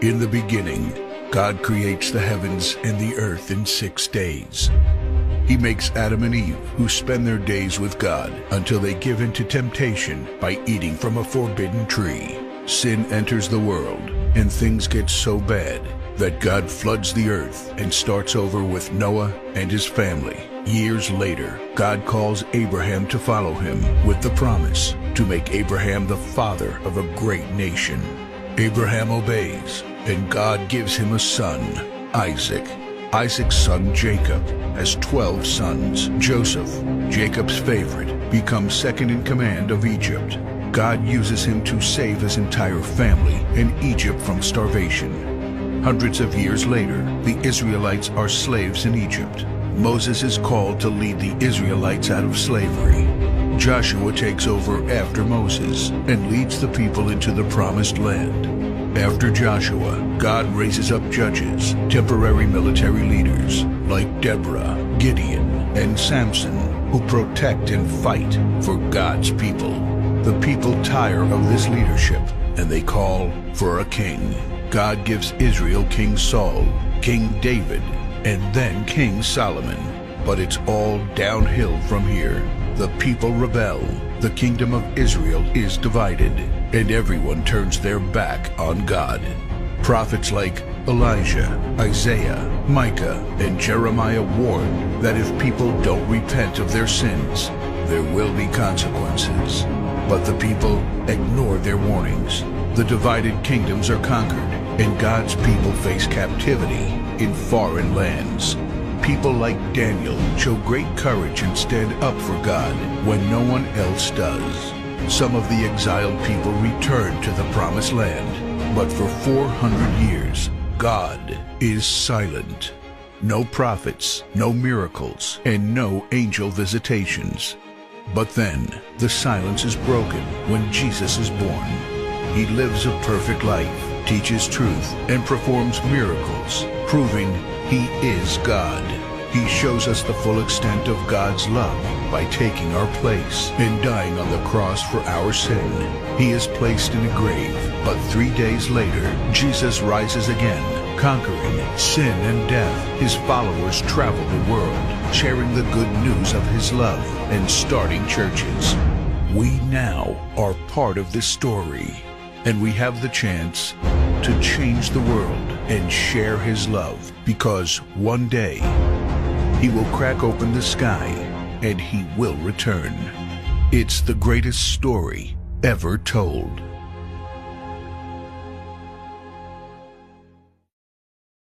In the beginning, God creates the heavens and the earth in 6 days. He makes Adam and Eve, who spend their days with God until they give in to temptation by eating from a forbidden tree. Sin enters the world, and things get so bad that God floods the earth and starts over with Noah and his family. Years later, God calls Abraham to follow him with the promise to make Abraham the father of a great nation. Abraham obeys, and God gives him a son, Isaac. Isaac's son Jacob has 12 sons. Joseph, Jacob's favorite, becomes second in command of Egypt. God uses him to save his entire family and Egypt from starvation. Hundreds of years later, the Israelites are slaves in Egypt. Moses is called to lead the Israelites out of slavery. Joshua takes over after Moses and leads the people into the promised land. After Joshua, God raises up judges, temporary military leaders like Deborah, Gideon, and Samson, who protect and fight for God's people. The people tire of this leadership, and they call for a king. God gives Israel King Saul, King David, and then King Solomon. But it's all downhill from here. The people rebel. The kingdom of Israel is divided, and everyone turns their back on God. Prophets like Elijah, Isaiah, Micah, and Jeremiah warn that if people don't repent of their sins, there will be consequences. But the people ignore their warnings. The divided kingdoms are conquered, and God's people face captivity in foreign lands. People like Daniel show great courage and stand up for God when no one else does. Some of the exiled people return to the promised land, but for 400 years, God is silent. No prophets, no miracles, and no angel visitations. But then, the silence is broken when Jesus is born. He lives a perfect life, teaches truth, and performs miracles, proving He is God. He shows us the full extent of God's love by taking our place and dying on the cross for our sin. He is placed in a grave, but 3 days later, Jesus rises again, conquering sin and death. His followers travel the world, sharing the good news of His love and starting churches. We now are part of this story, and we have the chance to change the world and share His love, because one day He will crack open the sky and He will return. It's the greatest story ever told.